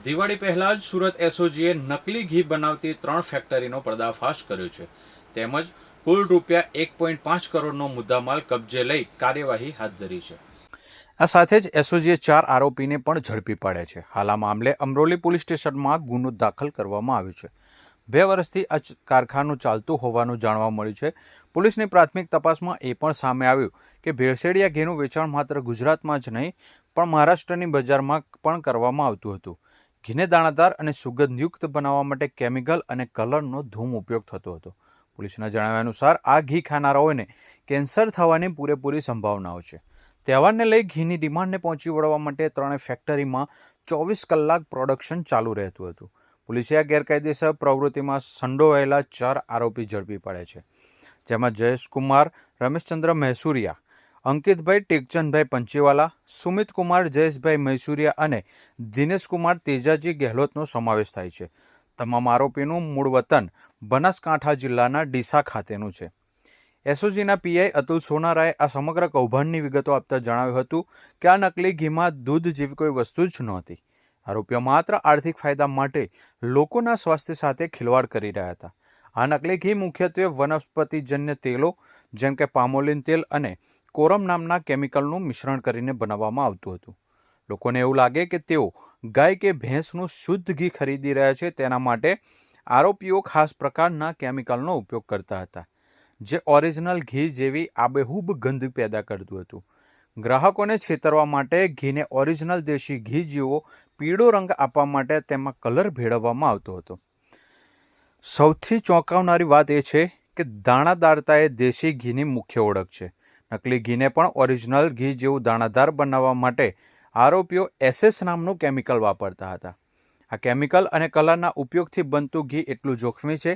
દિવાળી પહેલા જ સુરત એસઓજીએ નકલી ઘી બનાવતી 3 ફેક્ટરીનો પર્દાફાશ કર્યો છે તેમજ કુલ રૂપિયા 1.5 કરોડનો મુદ્દામાલ કબજે લઈ કાર્યવાહી હાથ ધરી છે। આ સાથે જ એસઓજીએ 4 આરોપીને પણ ઝડપી પાડ્યા છે। હાલ આ મામલે અમરોલી પોલીસ સ્ટેશનમાં ગુનો દાખલ કરવામાં આવ્યો છે। 2 વર્ષથી આ કારખાનું ચાલતું હોવાનું જાણવા મળ્યું છે। પોલીસની પ્રાથમિક તપાસમાં એ પણ સામે આવ્યું કે ભેળસેળિયા ઘીનું વેચાણ માત્ર ગુજરાતમાં જ નહીં પણ મહારાષ્ટ્રની બજારમાં પણ કરવામાં આવતું હતું। ઘીને દાણાદાર અને સુગંધયુક્ત બનાવવા માટે કેમિકલ અને કલરનો ધૂમ ઉપયોગ થતો હતો। પોલીસના જણાવ્યા અનુસાર આ ઘી ખાનારાઓને કેન્સર થવાની પૂરેપૂરી સંભાવનાઓ છે। તહેવારને લઈ ઘીની ડિમાન્ડને પહોંચી વળવા માટે 3 ફેક્ટરીમાં 24 કલાક પ્રોડક્શન ચાલુ રહેતું હતું। પોલીસે આ ગેરકાયદેસર પ્રવૃત્તિમાં સંડોવાયેલા 4 આરોપી ઝડપી પાડ્યા છે, જેમાં જયેશકુમાર રમેશચંદ્ર મહેસુરિયા, અંકિતભાઈ ટેકચંદભાઈ પંચીવાલા, સુમિતકુમાર જયેશભાઈ મહેસુરિયા અને દિનેશકુમાર તેજાજી ગેહલોતનો સમાવેશ થાય છે। તમામ આરોપીનું મૂળ વતન બનાસકાંઠા જિલ્લાના ડીસા ખાતેનું છે। એસઓજીના પીઆઈ અતુલ સોનારાએ આ સમગ્ર કૌભાંડની વિગતો આપતા જણાવ્યું હતું કે આ નકલી ઘીમાં દૂધ જેવી કોઈ વસ્તુ જ નહોતી। આરોપીઓ માત્ર આર્થિક ફાયદા માટે લોકોના સ્વાસ્થ્ય સાથે ખિલવાડ કરી રહ્યા હતા। આ નકલી ઘી મુખ્યત્વે વનસ્પતિજન્ય તેલો જેમ કે પામોલિન તેલ અને કોરમ નામના કેમિકલનું મિશ્રણ કરીને બનાવવામાં આવતું હતું। લોકોને એવું લાગે કે તેઓ ગાય કે ભેંસનું શુદ્ધ ઘી ખરીદી રહ્યા છે, તેના માટે આરોપીઓ ખાસ પ્રકારના કેમિકલનો ઉપયોગ કરતા હતા, જે ઓરિજિનલ ઘી જેવી આબેહૂબ ગંધ પેદા કરતું હતું। ગ્રાહકોને છેતરવા માટે ઘીને ઓરિજિનલ દેશી ઘી જેવો પીળો રંગ આપવા માટે તેમાં કલર ભેળવવામાં આવતો હતો। સૌથી ચોંકાવનારી વાત એ છે કે દાણાદારતા એ દેશી ઘીની મુખ્ય ઓળખ છે। નકલી ઘીને પણ ઓરિજિનલ ઘી જેવું દાણાદાર બનાવવા માટે આરોપીઓ એસએસ નામનું કેમિકલ વાપરતા હતા। આ કેમિકલ અને કલરના ઉપયોગથી બનતું ઘી એટલું જોખમી છે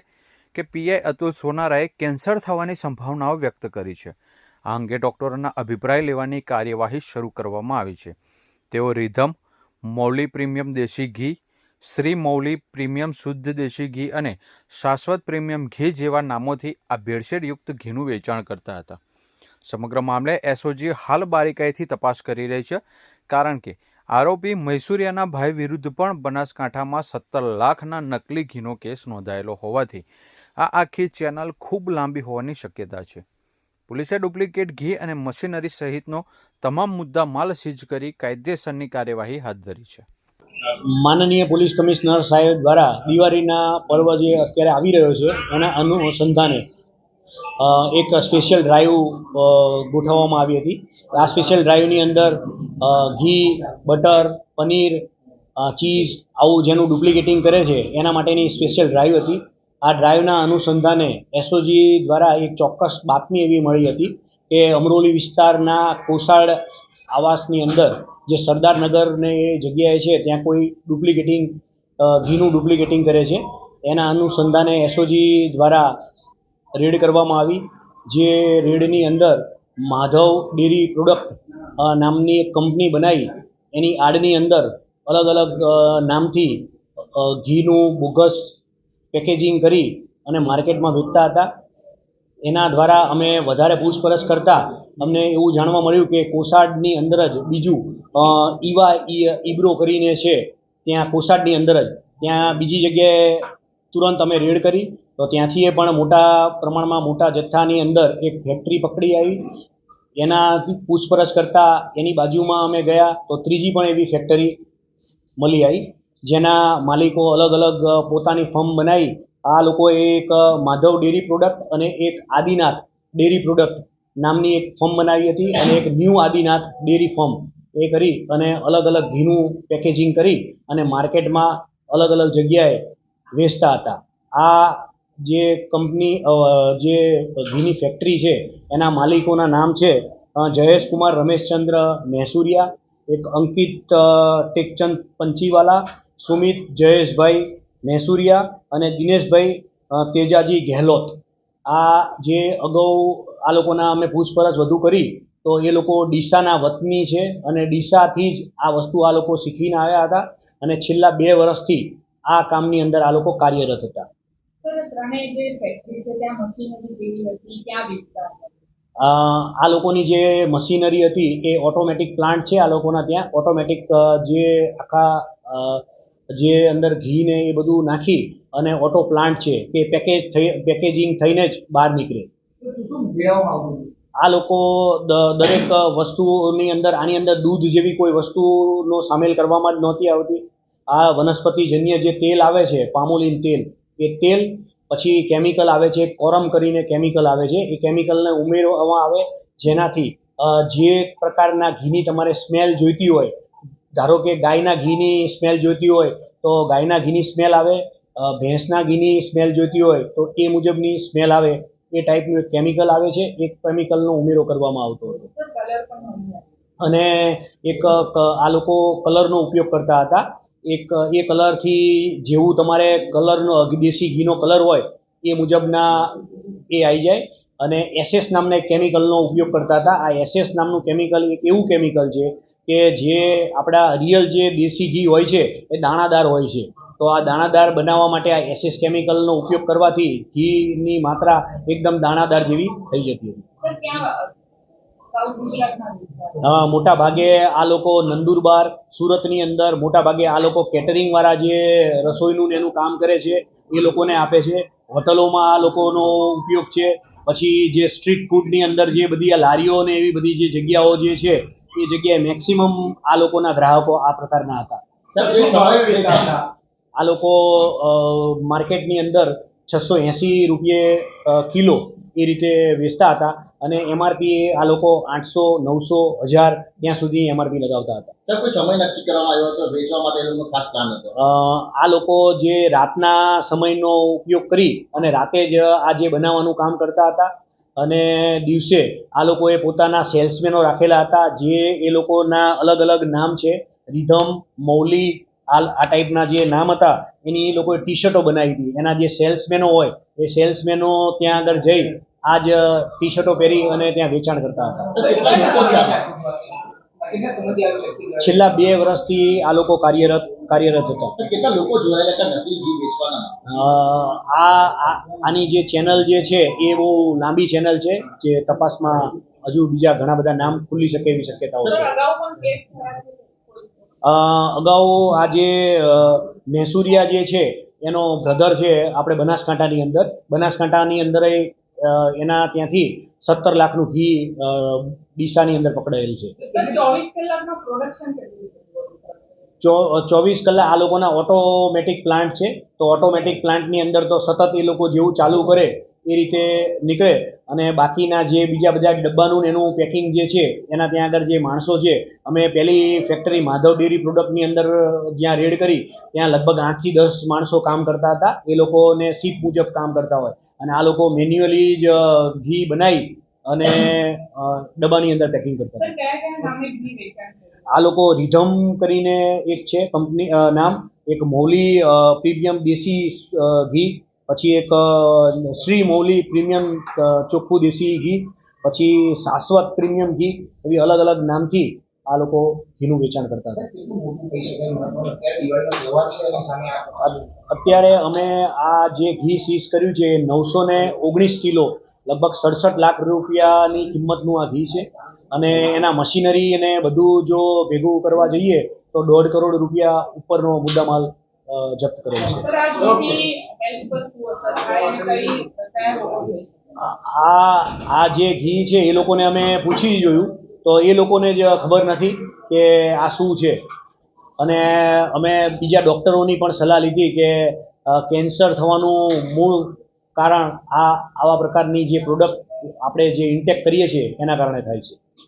કે પીઆઈ અતુલ સોનારાએ કેન્સર થવાની સંભાવનાઓ વ્યક્ત કરી છે। આ અંગે ડોક્ટરોના અભિપ્રાય લેવાની કાર્યવાહી શરૂ કરવામાં આવી છે। તેઓ રિધમ, મૌલી પ્રીમિયમ દેશી ઘી, શ્રી મૌલી પ્રીમિયમ શુદ્ધ દેશી ઘી અને શાશ્વત પ્રીમિયમ ઘી જેવા નામોથી આ ભેળસેળયુક્ત ઘીનું વેચાણ કરતા હતા। સમગ્ર મામલે એસઓજી હાલ બારીકાઈથી તપાસ કરી રહી છે, કારણ કે આરોપી મૈસુરિયાના ભાઈ વિરુદ્ધ પણ બનાસકાંઠામાં 17 લાખના નકલી ઘીનો કેસ નોંધાયેલો હોવાથી આ આખી ચેનલ ખૂબ લાંબી હોવાની શક્યતા છે। પોલીસે ડુપ્લિકેટ ઘી અને મશીનરી સહિતનો તમામ મુદ્દા માલ સીઝ કરી કાયદેસરની કાર્યવાહી હાથ ધરી છે। માનનીય પોલીસ કમિશનર સાહેબ દ્વારા દિવાળીના પર્વ જે અત્યારે આવી રહ્યો છે એના અનુસંધાને એક સ્પેશિયલ ડ્રાઈવ ગોઠવવામાં આવી હતી। આ સ્પેશિયલ ડ્રાઈવની અંદર ઘી, બટર, પનીર, ચીઝ આવું જેનું ડુપ્લિકેટિંગ કરે છે એના માટેની સ્પેશિયલ ડ્રાઈવ હતી। આ ડ્રાઈવના અનુસંધાને એસઓજી દ્વારા એક ચોક્કસ બાતમી એવી મળી હતી કે અમરોલી વિસ્તારના કોસાડ આવાસની અંદર જે સરદારનગરને એ જગ્યાએ છે ત્યાં કોઈ ડુપ્લિકેટિંગ ઘીનું ડુપ્લિકેટિંગ કરે છે। એના અનુસંધાને એસઓજી દ્વારા રેડ કરવામાં આવી। જે રેડની અંદર માધવ ડેરી પ્રોડક્ટ નામની એક કંપની બનાવી એની આડની અંદર અલગ અલગ નામથી ઘીનું બોગસ પેકેજિંગ કરી અને માર્કેટમાં વેચતા હતા। એના દ્વારા અમે વધારે પૂછપરછ કરતાં અમને એવું જાણવા મળ્યું કે કોસાડની અંદર જ બીજું ઈવા ઈબ્રો કરીને છે, ત્યાં કોસાડની અંદર જ ત્યાં બીજી જગ્યાએ તુરંત અમે રેડ કરી તો ત્યાંથી પણ મોટા પ્રમાણમાં મોટા જથ્થાની અંદર એક ફેક્ટરી પકડી આવી। એનાથી પૂછપરછ કરતાં એની બાજુમાં અમે ગયા તો ત્રીજી પણ એવી ફેક્ટરી મળી આવી, જેના માલિકો અલગ અલગ પોતાની ફર્મ બનાવી આ લોકોએ એક માધવ ડેરી પ્રોડક્ટ અને એક આદિનાથ ડેરી પ્રોડક્ટ નામની એક ફર્મ બનાવી હતી અને એક ન્યૂ આદિનાથ ડેરી ફર્મ એ કરી અને અલગ અલગ ઘીનું પેકેજિંગ કરી અને માર્કેટમાં અલગ અલગ જગ્યાએ વેચતા હતા। આ જે કંપની જે ઘીની ફેક્ટરી છે એના માલિકોના નામ છે જયેશકુમાર રમેશચંદ્ર મહેસુરિયા, એક અંકિત ટેકચંદ પંચીવાલા, સુમિત જયેશભાઈ મહેસુરિયા અને દિનેશભાઈ તેજાજી ગેહલોત। આ જે અગાઉ આ લોકોના અમે પૂછપરછ વધુ કરી તો એ લોકો ડીસાના વતની છે અને ડીસાથી જ આ વસ્તુ આ લોકો શીખીને આવ્યા હતા અને છેલ્લા 2 વર્ષથી આ કામની અંદર આ લોકો કાર્યરત હતા। આ લોકોની જે મશીનરી હતી એ ઓટોમેટિક પ્લાન્ટ છે। આ લોકોના ત્યાં ઓટોમેટિક જે આખા જે અંદર ઘી ને એ બધું નાખી અને ઓટો પ્લાન્ટ છે કે પેકેજિંગ થઈને જ બહાર નીકળે. આ લોકો દરેક વસ્તુની અંદર આની અંદર દૂધ જેવી કોઈ વસ્તુનો સામેલ કરવામાં જ નહોતી આવતી. આ વનસ્પતિજન્ય જે તેલ આવે છે, પામોલિન તેલ, એ તેલ પછી કેમિકલ આવે છે, કોરમ કરીને કેમિકલ આવે છે, એ કેમિકલને ઉમેરવામાં આવે જેનાથી જે પ્રકારના ઘીની તમારે સ્મેલ જોઈતી હોય, ધારો કે ગાયના ઘીની સ્મેલ જોઈતી હોય તો ગાયના ઘીની સ્મેલ આવે, ભેંસના ઘીની સ્મેલ જોઈતી હોય તો એ મુજબની સ્મેલ આવે. એ ટાઈપનું એક કેમિકલ આવે છે, એક કેમિકલનો ઉમેરો કરવામાં આવતો હતો. અને એક આ લોકો કલરનો ઉપયોગ કરતા હતા. એક એ કલરથી જેવું તમારે કલરનો દેશી ઘીનો કલર હોય એ મુજબના એ આવી જાય. અને એસએસ નામના એક કેમિકલનો ઉપયોગ કરતા હતા. આ એસએસ નામનું કેમિકલ એક એવું કેમિકલ છે કે જે આપણા રિયલ જે દેશી ઘી હોય છે એ દાણાદાર હોય છે. તો આ દાણાદાર બનાવવા માટે આ એસએસ કેમિકલનો ઉપયોગ કરવાથી ઘીની માત્રા એકદમ દાણાદાર જેવી થઈ જતી હતી. મોટા ભાગે આ લોકો નંદુરબાર, સુરતની અંદર મોટા ભાગે આ લોકો કેટરિંગ વાળા જે રસોઈનું એનું કામ કરે છે એ લોકોને આપે છે. હોટલોમાં આ લોકોનો ઉપયોગ છે. પછી જે સ્ટ્રીટ ફૂડની અંદર જે બધી આ લારીઓ ને એવી બધી જે જગ્યાઓ જે છે એ જગ્યાએ મેક્સિમમ આ લોકોના ગ્રાહકો આ પ્રકારના હતા. આ લોકો માર્કેટની અંદર 680 રૂપિયે કિલો એ રીતે વેચતા હતા. અને એમઆરપી આ લોકો 800, 900, 1000 ત્યાં સુધી એમઆરપી લગાવતા હતા. સર, કોઈ સમય નક્કી કરવામાં આવ્યો હતો વેચવા માટે? એનો ખાસ પ્લાન હતો? આ લોકો જે રાતના સમયનો ઉપયોગ કરી અને રાતે જ આ જે બનાવવાનું કામ કરતા હતા. અને દિવસે આ લોકોએ પોતાના સેલ્સમેનો રાખેલા હતા જે એ લોકોના અલગ અલગ નામ છે. રિધમ, મૌલી, આ ટાઈપના જે નામ હતા એની એ લોકોએ ટી શર્ટો બનાવી હતી. એના જે સેલ્સમેનો હોય એ સેલ્સમેનો ત્યાં આગળ જઈ આ જ ટી શર્ટો પહેરી અને ત્યાં વેચાણ કરતા હતા. છેલ્લા 2 વર્ષથી આ લોકો કાર્યરત હતા. કેટલા લોકો જોડાયેલા છે નકલી ઘી વેચવાના? આની જે ચેનલ જે છે એ બહુ લાંબી ચેનલ છે જે તપાસમાં હજુ બીજા ઘણા બધા નામ ખુલી શકે એવી શક્યતાઓ છે. અગાઉ આ જે મહેસુરિયા જે છે એનો બ્રધર છે આપણે બનાસકાંઠાની અંદર એના ત્યાંથી 17 લાખનું ઘી ડીસાની અંદર પકડાયેલ છે. 24 કલાક આ લોકોના ઓટોમેટિક પ્લાન્ટ છે. તો ઓટોમેટિક પ્લાન્ટની અંદર તો સતત એ લોકો જેવું ચાલુ કરે એ રીતે નીકળે. અને બાકીના જે બીજા બધા ડબ્બાનું એનું પેકિંગ જે છે એના ત્યાં આગળ જે માણસો છે, અમે પહેલી ફેક્ટરી માધવ ડેરી પ્રોડક્ટની અંદર જ્યાં રેડ કરી ત્યાં લગભગ 8 થી 10 માણસો કામ કરતા હતા. એ લોકોને શિફ્ટ મુજબ કામ કરતા હોય અને આ લોકો મેન્યુઅલી જ ઘી બનાવી અને ડબ્બાની અંદર પેકિંગ કરતા હતા. આ લોકો રિધમ કરીને એક છે કંપની નામ, એક મૌલી પ્રીમિયમ દેશી ઘી, પછી એક શ્રી મૌલી પ્રીમિયમ ચોખ્ખું દેશી ઘી, પછી શાશ્વત પ્રીમિયમ ઘી, એવી અલગ અલગ નામથી આ લોકો ઘીનું વેચાણ કરતા હતા. અત્યારે અમે આ જે ઘી સીઝ કર્યું છે 919 કિલો, લગભગ 67 લાખ રૂપિયાની કિંમતનું આ ઘી છે. અને એના મશીનરી અને બધું જો ભેગું કરવા જઈએ તો 1.5 કરોડ રૂપિયા ઉપરનો મુદ્દામાલ જપ્ત કરેલ છે. આ જે ઘી છે એ લોકોને અમે પૂછી જોયું તો એ લોકોને જ ખબર નથી કે આ શું છે. અને અમે બીજા ડૉક્ટરોની પણ સલાહ લીધી કે કેન્સર થવાનું મૂળ કારણ આવા પ્રકારની જે પ્રોડક્ટ આપણે જે ઇન્ટેક કરીએ છીએ એના કારણે થાય છે.